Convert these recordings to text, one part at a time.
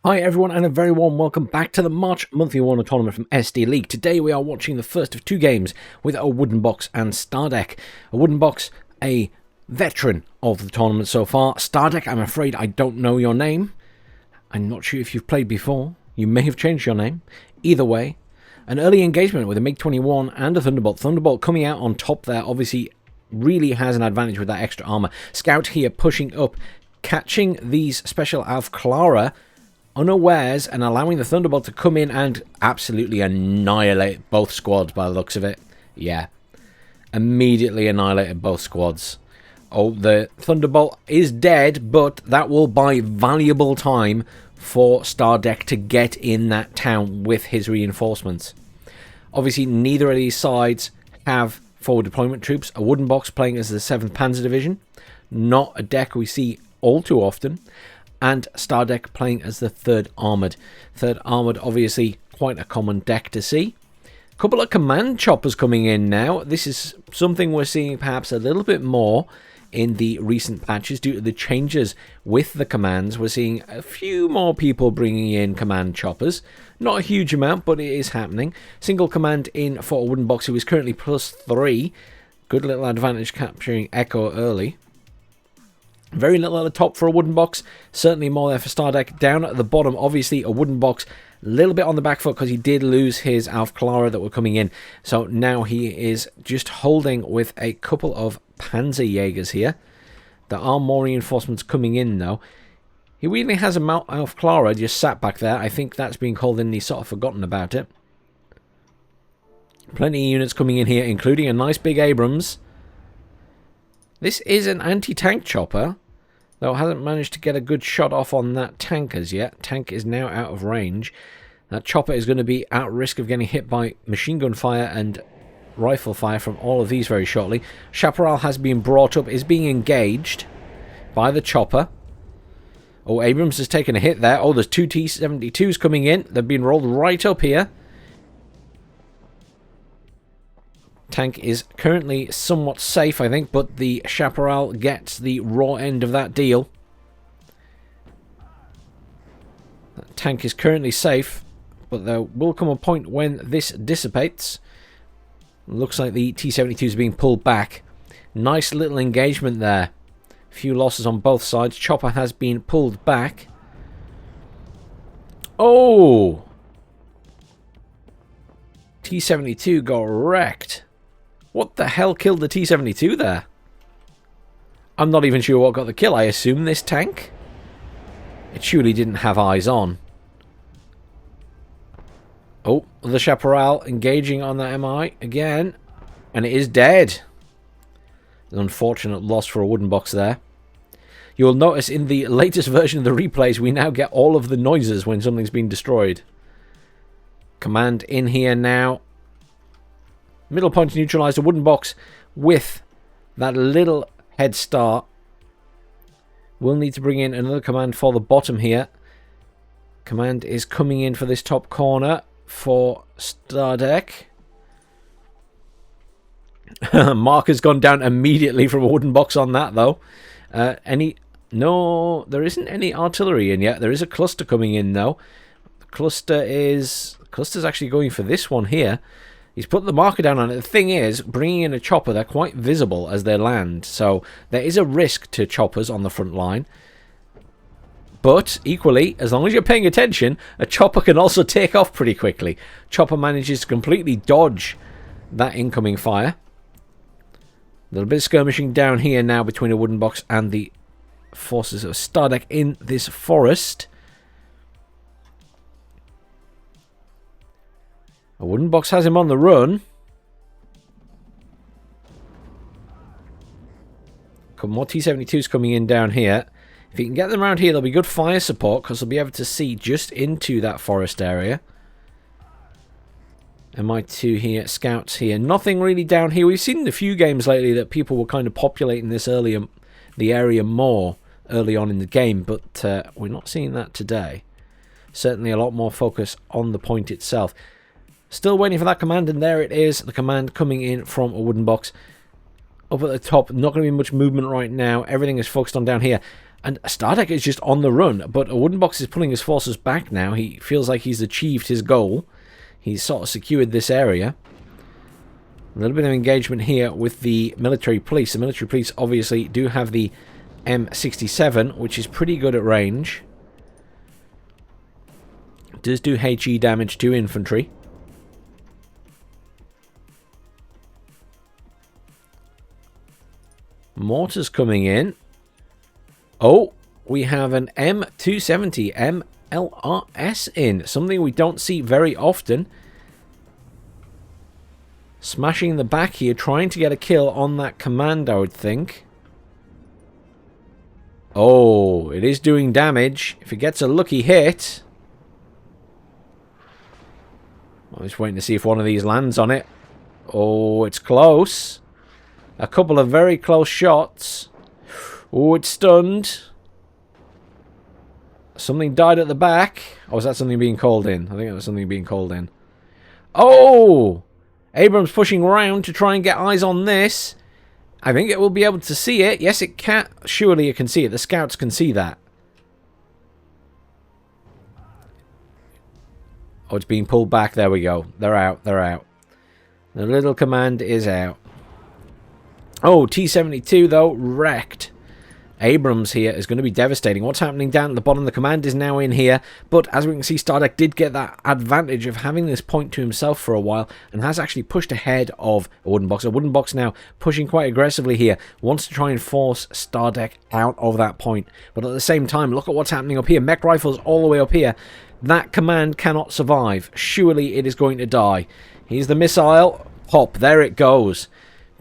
Hi everyone, and a very warm welcome back to the March monthly WARNO tournament from SD League. Today we are watching the first of two games with Awoodenbox and Stardekk. Awoodenbox, a veteran of the tournament so far. Stardekk, I'm afraid I don't know your name. I'm not sure if you've played before. You may have changed your name. Either way, an early engagement with a MiG-21 and a Thunderbolt. Thunderbolt coming out on top there, obviously really has an advantage with that extra armor. Scout here pushing up, catching these special Alf Clara unawares and allowing the Thunderbolt to come in and absolutely annihilate both squads by the looks of it. Yeah, immediately annihilated both squads. Oh, the Thunderbolt is dead, but that will buy valuable time for Stardekk to get in that town with his reinforcements. Obviously, neither of these sides have forward deployment troops. Awoodenbox playing as the 7th Panzer Division, not a deck we see all too often. And Stardekk playing as the 3rd Armoured. 3rd Armoured, obviously, quite a common deck to see. A couple of command choppers coming in now. This is something we're seeing perhaps a little bit more in the recent patches due to the changes with the commands. We're seeing a few more people bringing in command choppers. Not a huge amount, but it is happening. Single command in for Awoodenbox, who is currently +3. Good little advantage capturing Echo early. Very little at the top for Awoodenbox, certainly more there for Stardekk. Down at the bottom, obviously, Awoodenbox, a little bit on the back foot because he did lose his Alf Clara that were coming in. So now he is just holding with a couple of Panzerjägers here. There are more reinforcements coming in, though. He really has a Alf Clara just sat back there. I think that's being called in, he's sort of forgotten about it. Plenty of units coming in here, including a nice big Abrams. This is an anti-tank chopper, though it hasn't managed to get a good shot off on that tank as yet. Tank is now out of range. That chopper is going to be at risk of getting hit by machine gun fire and rifle fire from all of these very shortly. Chaparral has been brought up, is being engaged by the chopper. Oh, Abrams has taken a hit there. Oh, there's two T-72s coming in. They've been rolled right up here. Tank is currently somewhat safe, I think, but the Chaparral gets the raw end of that deal. That tank is currently safe, but there will come a point when this dissipates. Looks like the T-72 is being pulled back. Nice little engagement there. Few losses on both sides. Chopper has been pulled back. Oh! T-72 got wrecked. What the hell killed the T-72 there? I'm not even sure what got the kill. I assume this tank? It surely didn't have eyes on. Oh, the Chaparral engaging on that MI again. And it is dead. An unfortunate loss for Awoodenbox there. You'll notice in the latest version of the replays, we now get all of the noises when something's been destroyed. Command in here now. Middle point neutralized. Awoodenbox with that little head start. We'll need to bring in another command for the bottom here. Command is coming in for this top corner for Stardekk. Mark has gone down immediately from Awoodenbox on that, though. No, there isn't any artillery in yet. There is a cluster coming in, though. The cluster's actually going for this one here. He's put the marker down on it. The thing is, bringing in a chopper, they're quite visible as they land. So there is a risk to choppers on the front line. But equally, as long as you're paying attention, a chopper can also take off pretty quickly. Chopper manages to completely dodge that incoming fire. A little bit of skirmishing down here now between Awoodenbox and the forces of Stardekk in this forest. Awoodenbox has him on the run. A couple more T-72s coming in down here. If you can get them around here, there'll be good fire support because they'll be able to see just into that forest area. MI2 here, scouts here. Nothing really down here. We've seen in a few games lately that people were kind of populating this the area more early on in the game, but we're not seeing that today. Certainly a lot more focus on the point itself. Still waiting for that command, and there it is. The command coming in from Awoodenbox. Up at the top, not going to be much movement right now. Everything is focused on down here. And Stardekk is just on the run, but Awoodenbox is pulling his forces back now. He feels like he's achieved his goal. He's sort of secured this area. A little bit of engagement here with the military police. The military police obviously do have the M270, which is pretty good at range. It does do HE damage to infantry. Mortars coming in. Oh, we have an M270 MLRS in. Something we don't see very often. Smashing the back here, trying to get a kill on that command, I would think. Oh, it is doing damage. If it gets a lucky hit. I'm just waiting to see if one of these lands on it. Oh, it's close. A couple of very close shots. Oh, it's stunned. Something died at the back. Or was that something being called in? I think it was something being called in. Oh! Abrams pushing around to try and get eyes on this. I think it will be able to see it. Yes, it can. Surely it can see it. The scouts can see that. Oh, it's being pulled back. There we go. They're out. They're out. The little command is out. Oh, T-72, though, wrecked. Abrams here is going to be devastating. What's happening down at the bottom? The command is now in here. But as we can see, Stardekk did get that advantage of having this point to himself for a while and has actually pushed ahead of Awoodenbox. Awoodenbox now pushing quite aggressively here. Wants to try and force Stardekk out of that point. But at the same time, look at what's happening up here. Mech rifles all the way up here. That command cannot survive. Surely it is going to die. Here's the missile. Pop. There it goes.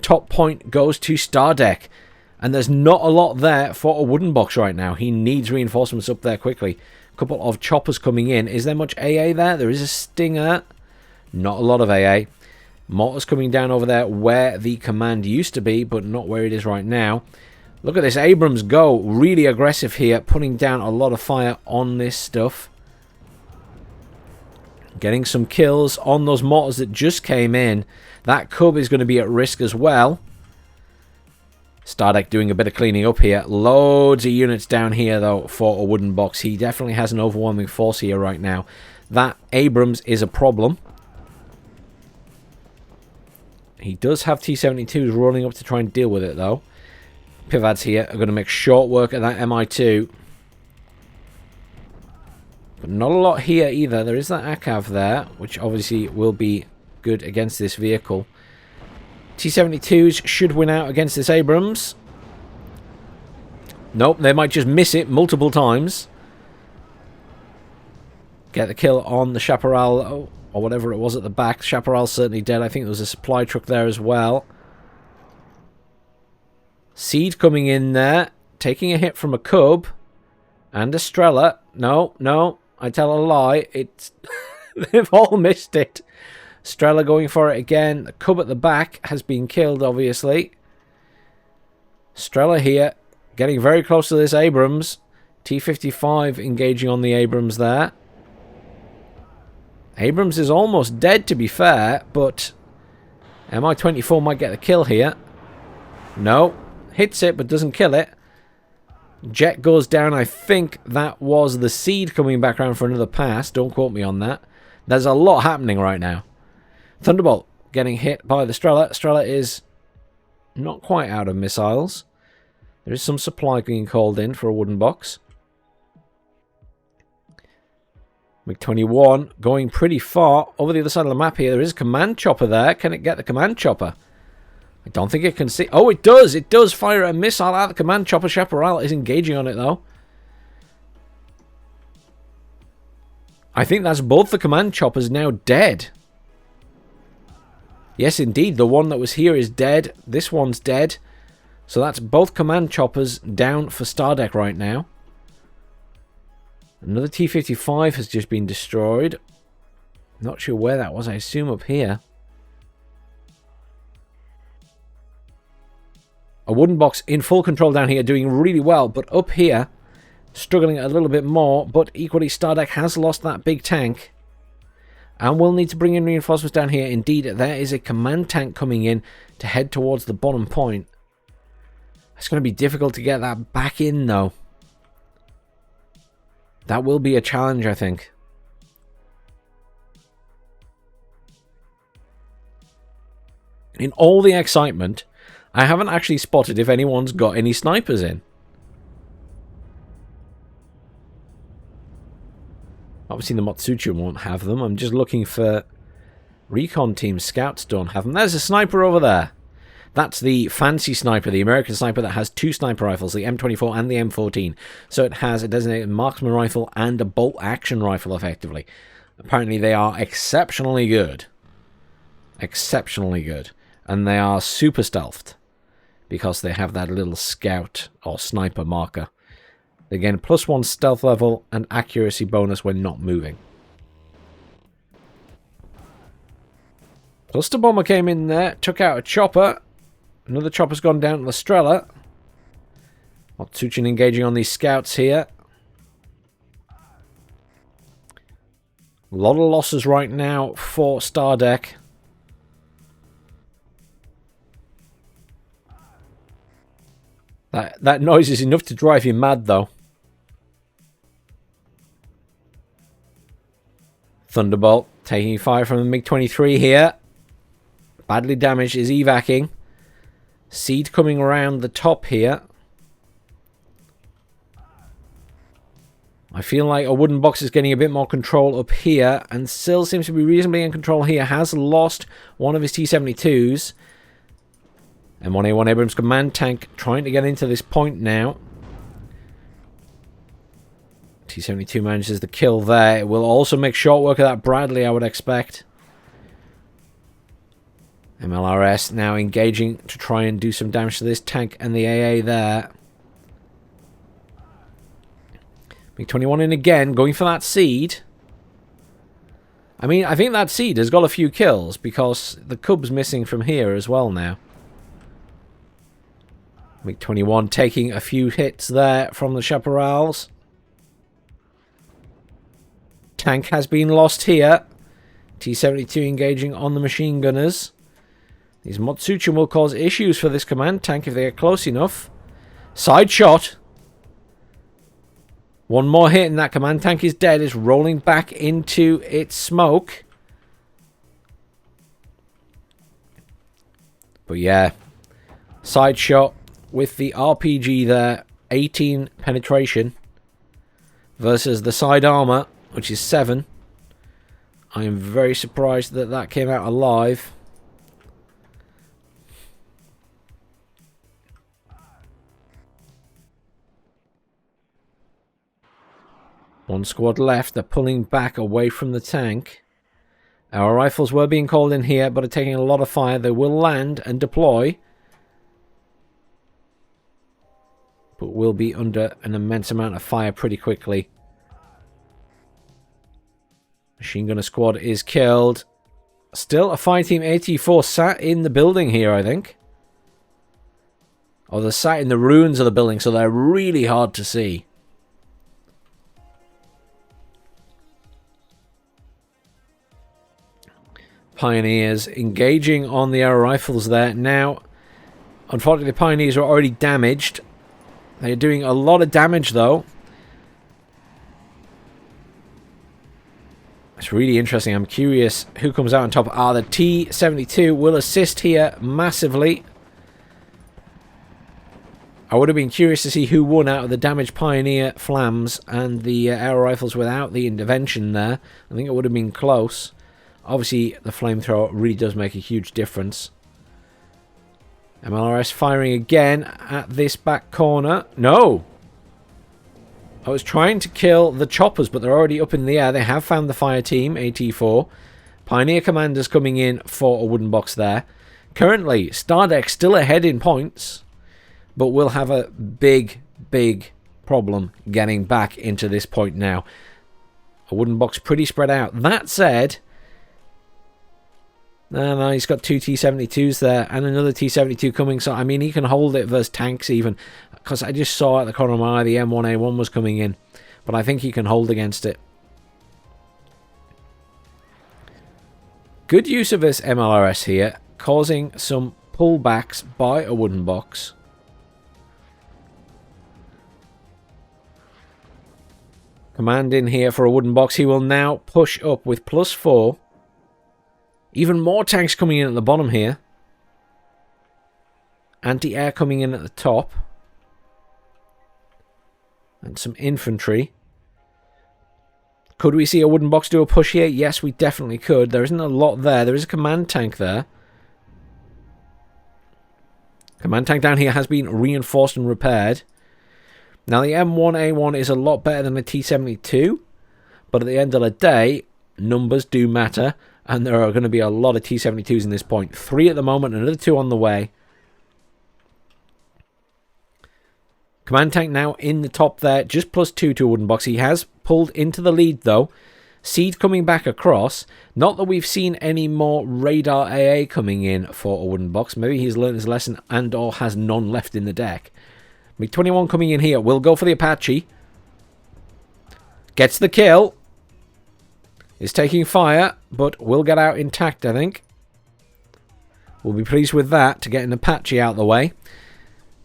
Top point goes to Stardekk. And there's not a lot there for Awoodenbox right now. He needs reinforcements up there quickly. A couple of choppers coming in. Is there much AA there? There is a Stinger. Not a lot of AA. Mortars coming down over there where the command used to be, but not where it is right now. Look at this Abrams go. Really aggressive here. Putting down a lot of fire on this stuff. Getting some kills on those mortars that just came in. That Cub is going to be at risk as well. Stardekk doing a bit of cleaning up here. Loads of units down here, though, for Awoodenbox. He definitely has an overwhelming force here right now. That Abrams is a problem. He does have T-72s rolling up to try and deal with it, though. Pivads here are going to make short work of that MI2. But not a lot here either. There is that ACAV there, which obviously will be good against this vehicle. T-72s should win out against this Abrams. Nope, they might just miss it multiple times. Get the kill on the Chaparral, or whatever it was at the back. Chaparral's certainly dead. I think there was a supply truck there as well. Seed coming in there. Taking a hit from a Cub. And a Strela. No, no, I tell a lie. It's they've all missed it. Strela going for it again. The Cub at the back has been killed, obviously. Strela here, getting very close to this Abrams. T-55 engaging on the Abrams there. Abrams is almost dead, to be fair, but Mi-24 might get the kill here. No, hits it, but doesn't kill it. Jet goes down. I think that was the Seed coming back around for another pass. Don't quote me on that. There's a lot happening right now. Thunderbolt getting hit by the Strela. Strela is not quite out of missiles. There is some supply being called in for Awoodenbox. MiG-21 going pretty far over the other side of the map here. There is a command chopper there. Can it get the command chopper? I don't think it can see. Oh, it does. It does fire a missile at the command chopper. Chaparral is engaging on it, though. I think that's both the command choppers now dead. Yes, indeed. The one that was here is dead. This one's dead. So that's both command choppers down for Stardekk right now. Another T-55 has just been destroyed. Not sure where that was. I assume up here. Awoodenbox in full control down here, doing really well. But up here, struggling a little bit more. But equally, Stardekk has lost that big tank. And we'll need to bring in reinforcements down here. Indeed, there is a command tank coming in to head towards the bottom point. It's going to be difficult to get that back in, though. That will be a challenge, I think. In all the excitement, I haven't actually spotted if anyone's got any snipers in. Obviously the Motsuchu won't have them. I'm just looking for recon team. Scouts don't have them. There's a sniper over there. That's the fancy sniper, the American sniper that has 2 sniper rifles, the M24 and the M14. So it has a designated marksman rifle and a bolt action rifle, effectively. Apparently they are exceptionally good. Exceptionally good. And they are super stealthed because they have that little scout or sniper marker. Again, +1 stealth level and accuracy bonus when not moving. Cluster bomber came in there, took out a chopper. Another chopper's gone down to the Strela. Motsuchin engaging on these scouts here. A lot of losses right now for Stardekk. That noise is enough to drive you mad, though. Thunderbolt taking fire from the MiG-23 here. Badly damaged, is evacing. Seed coming around the top here. I feel like Awoodenbox is getting a bit more control up here, and still seems to be reasonably in control here. Has lost one of his T-72s. M1A1 Abrams command tank trying to get into this point now. T-72 manages the kill there. It will also make short work of that Bradley, I would expect. MLRS now engaging to try and do some damage to this tank and the AA there. MiG-21 in again, going for that seed. I mean, I think that seed has got a few kills because the Cub's missing from here as well now. MiG-21 taking a few hits there from the Chaparrals. Tank has been lost here. T-72 engaging on the machine gunners. These Motsuchin will cause issues for this command tank if they get close enough. Side shot. One more hit and that command tank is dead. It's rolling back into its smoke. But yeah. Side shot with the RPG there. 18 penetration. Versus the side armor, which is 7. I am very surprised that that came out alive. One squad left. They're pulling back away from the tank. Our rifles were being called in here, but are taking a lot of fire. They will land and deploy, but will be under an immense amount of fire pretty quickly. Machine gunner squad is killed. Still a fireteam AT4 sat in the building here, I think. Oh, they're sat in the ruins of the building, so they're really hard to see. Pioneers engaging on the air rifles there. Now, unfortunately, the Pioneers are already damaged. They're doing a lot of damage, though. It's really interesting. I'm curious who comes out on top. The T-72 will assist here massively. I would have been curious to see who won out of the damaged Pioneer flams and the air rifles without the intervention there. I think it would have been close. Obviously, the flamethrower really does make a huge difference. MLRS firing again at this back corner. No! I was trying to kill the choppers, but they're already up in the air. They have found the fire team, AT4. Pioneer commanders coming in for Awoodenbox there. Currently, Stardekk still ahead in points, but will have a big, big problem getting back into this point now. Awoodenbox pretty spread out. That said, no, he's got 2 T-72s there and another T-72 coming. So, I mean, he can hold it versus tanks even. Because I just saw at the corner of my eye the M1A1 was coming in. But I think he can hold against it. Good use of this MLRS here. Causing some pullbacks by Awoodenbox. Command in here for a wooden box. He will now push up with +4. Even more tanks coming in at the bottom here. Anti-air coming in at the top. And some infantry. Could we see a wooden box do a push here? Yes, we definitely could. There isn't a lot there. There is a command tank there. Command tank down here has been reinforced and repaired. Now, the M1A1 is a lot better than the T72. But at the end of the day, numbers do matter. And there are going to be a lot of T72s in this point. 3 at the moment, another 2 on the way. Command tank now in the top there, just +2 to a wooden box. He has pulled into the lead though. Seed coming back across. Not that we've seen any more radar AA coming in for a wooden box. Maybe he's learned his lesson and or has none left in the deck. MiG-21 coming in here. Will go for the Apache. Gets the kill. Is taking fire, but will get out intact, I think. We'll be pleased with that to get an Apache out of the way.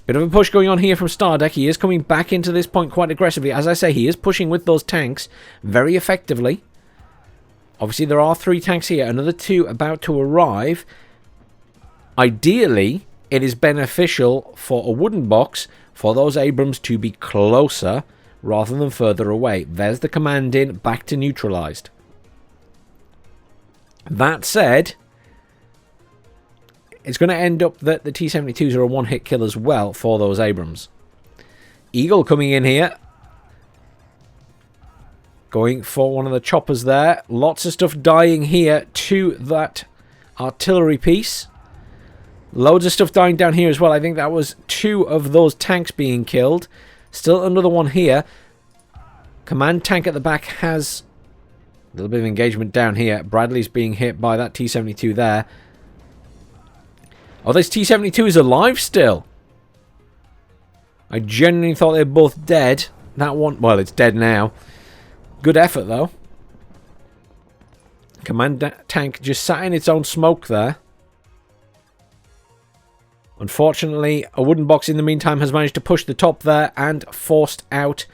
Bit of a push going on here from Stardekk. He is coming back into this point quite aggressively. As I say, he is pushing with those tanks very effectively. Obviously, there are 3 tanks here. Another 2 about to arrive. Ideally, it is beneficial for a wooden box for those Abrams to be closer rather than further away. There's the command in, back to neutralized. That said, it's going to end up that the T-72s are a one-hit kill as well for those Abrams. Eagle coming in here. Going for one of the choppers there. Lots of stuff dying here to that artillery piece. Loads of stuff dying down here as well. I think that was 2 of those tanks being killed. Still another one here. Command tank at the back has a little bit of engagement down here. Bradley's being hit by that T-72 there. Oh, this T-72 is alive still. I genuinely thought they were both dead. That one, well, it's dead now. Good effort, though. Command tank just sat in its own smoke there. Unfortunately, a wooden box in the meantime has managed to push the top there and forced out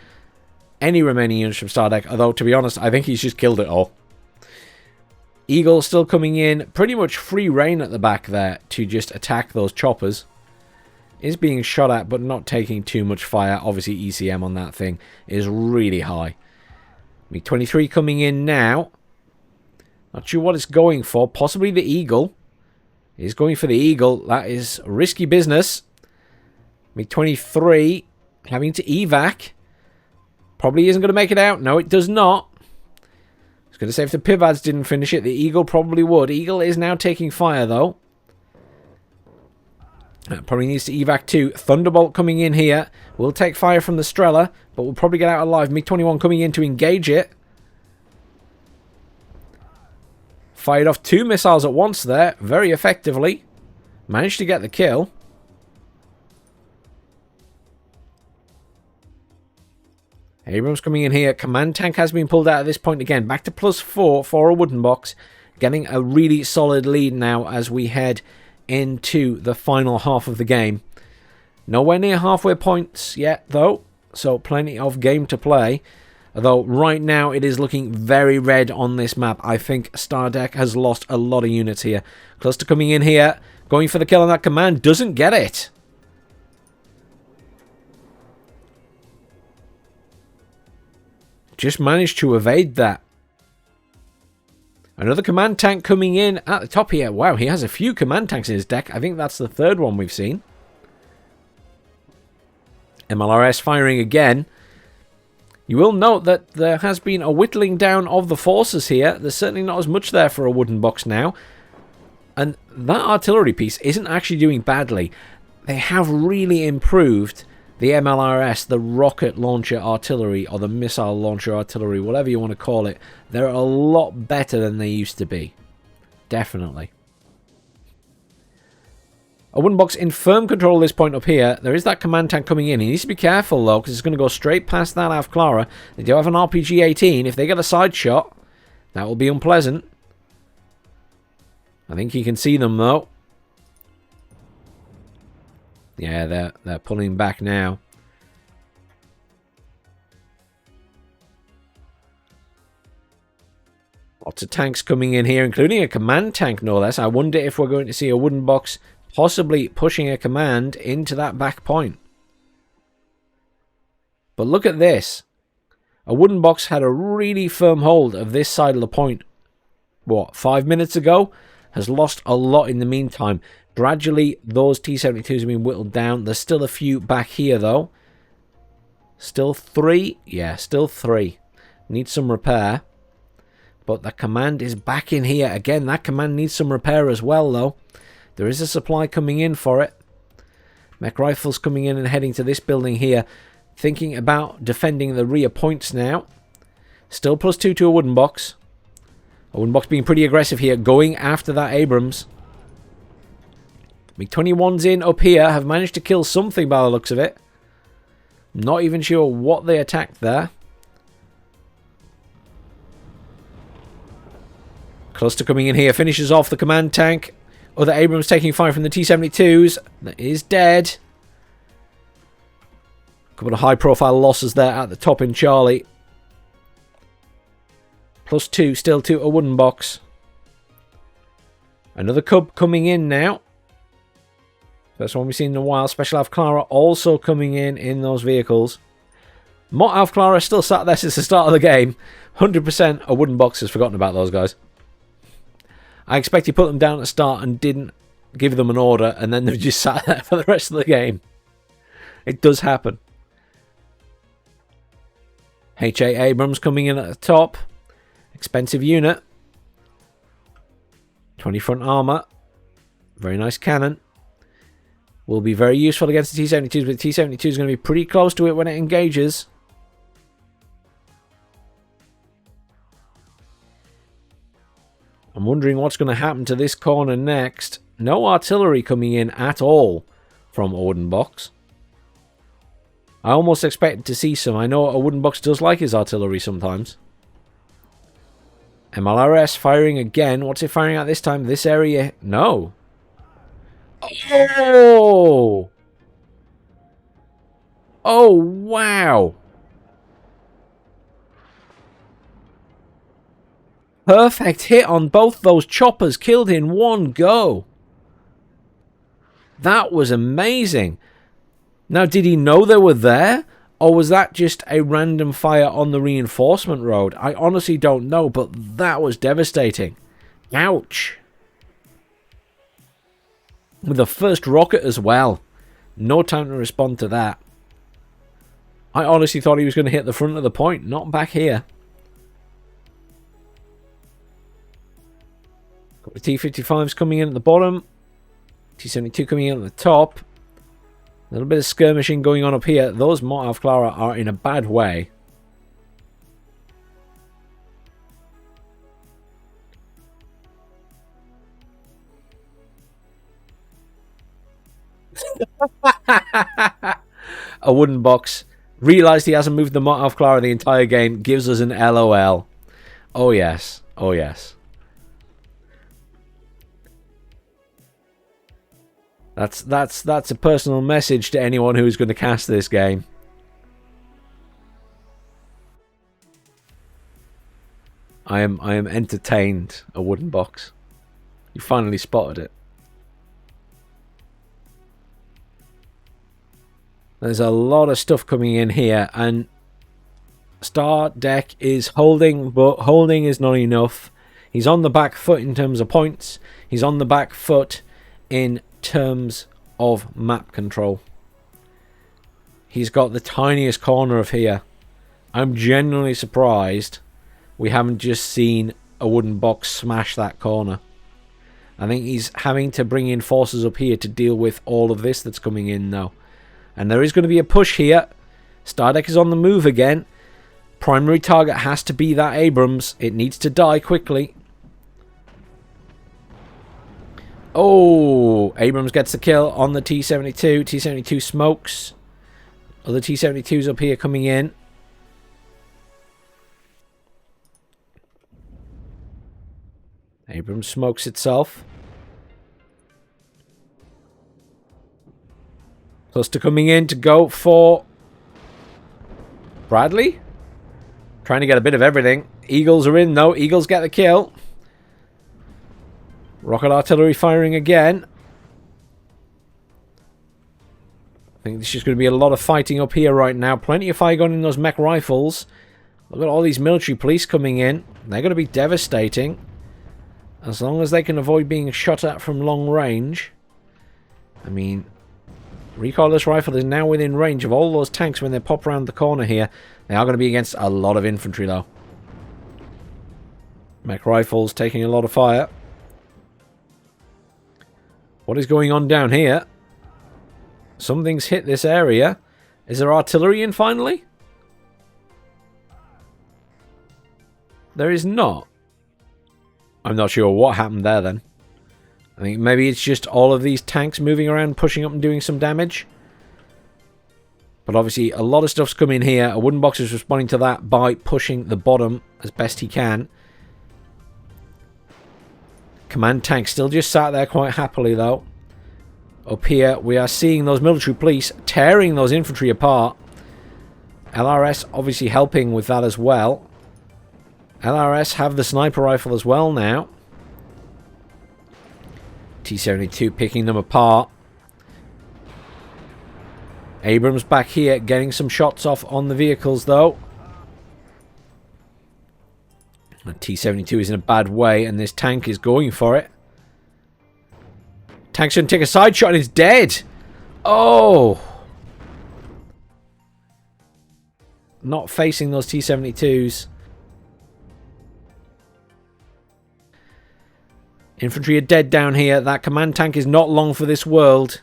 any remaining units from Stardekk. Although, to be honest, I think he's just killed it all. Eagle still coming in, pretty much free reign at the back there to just attack those choppers. Is being shot at, but not taking too much fire. Obviously, ECM on that thing is really high. MiG-23 coming in now. Not sure what it's going for. Possibly the Eagle. He's going for the Eagle. That is risky business. MiG-23 having to evac. Probably isn't going to make it out. No, it does not. I was going to say if the Pivads didn't finish it, the Eagle probably would. Eagle is now taking fire, though. Probably needs to evac too. Thunderbolt coming in here. Will take fire from the Strela, but will probably get out alive. MiG-21 coming in to engage it. Fired off 2 missiles at once there, very effectively. Managed to get the kill. Abrams coming in here. Command tank has been pulled out at this point again. Back to +4 for a wooden box. Getting a really solid lead now as we head into the final half of the game. Nowhere near halfway points yet, though. So plenty of game to play. Although right now it is looking very red on this map. I think Stardekk has lost a lot of units here. Cluster coming in here. Going for the kill on that command. Doesn't get it. Just managed to evade that. Another command tank coming in at the top here. Wow, he has a few command tanks in his deck. I think that's the 3rd one we've seen. MLRS firing again. You will note that there has been a whittling down of the forces here. There's certainly not as much there for a wooden box now. And that artillery piece isn't actually doing badly. They have really improved the MLRS, the rocket launcher artillery, or the missile launcher artillery, whatever you want to call it. They're a lot better than they used to be. Definitely. A wooden box in firm control at this point up here. There is that command tank coming in. He needs to be careful, though, because it's going to go straight past that Av Clara. They do have an RPG-18. If they get a side shot, that will be unpleasant. I think he can see them, though. Yeah, they're pulling back now. Lots of tanks coming in here, including a command tank, no less. I wonder if we're going to see Awoodenbox possibly pushing a command into that back point. But look at this. Awoodenbox had a really firm hold of this side of the point, what, 5 minutes ago? Has lost a lot in the meantime. Gradually, those T-72s have been whittled down. There's still a few back here, though. Still 3? Yeah, still 3. Needs some repair. But the command is back in here. Again, that command needs some repair as well, though. There is a supply coming in for it. Mech rifles coming in and heading to this building here. Thinking about defending the rear points now. Still +2 to Awoodenbox. Awoodenbox being pretty aggressive here. Going after that Abrams. MiG-21's in up here. Have managed to kill something by the looks of it. Not even sure what they attacked there. Cluster coming in here. Finishes off the command tank. Other Abrams taking fire from the T-72s. That is dead. Couple of high-profile losses there at the top in Charlie. +2 still to Awoodenbox. Another Cub coming in now. First one we've seen in a while. Special Alpha Clara also coming in those vehicles. Mott Alpha Clara still sat there since the start of the game. 100% Awoodenbox has forgotten about those guys. I expect he put them down at the start and didn't give them an order, and then they just sat there for the rest of the game. It does happen. HA Abrams coming in at the top. Expensive unit. 20 front armor. Very nice cannon. Will be very useful against the T-72s, but the T-72 is going to be pretty close to it when it engages. I'm wondering what's going to happen to this corner next. No artillery coming in at all from Awoodenbox. I almost expected to see some. I know Awoodenbox does like his artillery sometimes. MLRS firing again. What's it firing at this time? This area? No. Oh! Oh, wow. Perfect hit on both those choppers, killed in one go. That was amazing. Now, did he know they were there? Or was that just a random fire on the reinforcement road? I honestly don't know, but that was devastating. Ouch. With the first rocket as well. No time to respond to that. I honestly thought he was going to hit the front of the point, not back here. Got the T-55s coming in at the bottom. T-72 coming in at the top. A little bit of skirmishing going on up here. Those Mott Alpha Clara are in a bad way. Awoodenbox realised he hasn't moved the Mott Alpha Clara the entire game. Gives us an LOL. Oh yes. Oh yes. That's a personal message to anyone who's going to cast this game. I am entertained, Awoodenbox. You finally spotted it. There's a lot of stuff coming in here, and Stardekk is holding, but holding is not enough. He's on the back foot in terms of points. He's on the back foot in terms of map control. He's got the tiniest corner of here. I'm genuinely surprised we haven't just seen Awoodenbox smash that corner. I think he's having to bring in forces up here to deal with all of this that's coming in now. And there is going to be a push here. Stardekk is on the move again. Primary target has to be that Abrams. It needs to die quickly. Oh, Abrams gets the kill on the T-72. T-72 smokes. Other T-72s up here coming in. Abrams smokes itself. Cluster coming in to go for Bradley. Trying to get a bit of everything. Eagles are in, though. Eagles get the kill. Rocket artillery firing again. I think there's just going to be a lot of fighting up here right now. Plenty of fire going in those mech rifles. Look at all these military police coming in. They're going to be devastating. As long as they can avoid being shot at from long range. I mean, recoilless rifle is now within range of all those tanks when they pop around the corner here. They are going to be against a lot of infantry, though. Mech rifles taking a lot of fire. What is going on down here? Something's hit this area. Is there artillery in finally? There is not. I'm not sure what happened there then. I think maybe it's just all of these tanks moving around, pushing up and doing some damage. But obviously a lot of stuff's coming here. Awoodenbox is responding to that by pushing the bottom as best he can. Command tank still just sat there quite happily though. Up here we are seeing those military police tearing those infantry apart. LRS obviously helping with that as well. LRS have the sniper rifle as well now. T-72 picking them apart. Abrams back here getting some shots off on the vehicles though. The T-72 is in a bad way and this tank is going for it. Tank's going to take a side shot and it's dead. Oh! Not facing those T-72s. Infantry are dead down here. That command tank is not long for this world.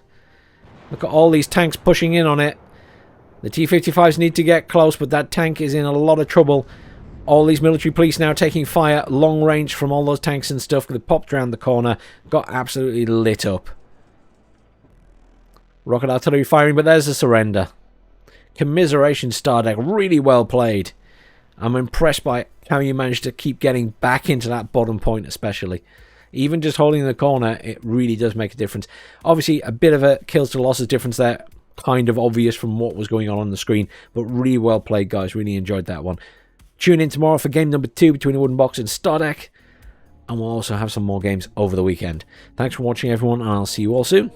Look at all these tanks pushing in on it. The T-55s need to get close, but that tank is in a lot of trouble. All these military police now taking fire long range from all those tanks and stuff. They popped around the corner. Got absolutely lit up. Rocket artillery firing, but there's a surrender. Commiseration, Stardekk. Really well played. I'm impressed by how you managed to keep getting back into that bottom point especially. Even just holding the corner, it really does make a difference. Obviously, a bit of a kills to losses difference there. Kind of obvious from what was going on the screen. But really well played, guys. Really enjoyed that one. Tune in tomorrow for game number 2 between Awoodenbox and Stardekk. And we'll also have some more games over the weekend. Thanks for watching, everyone, and I'll see you all soon.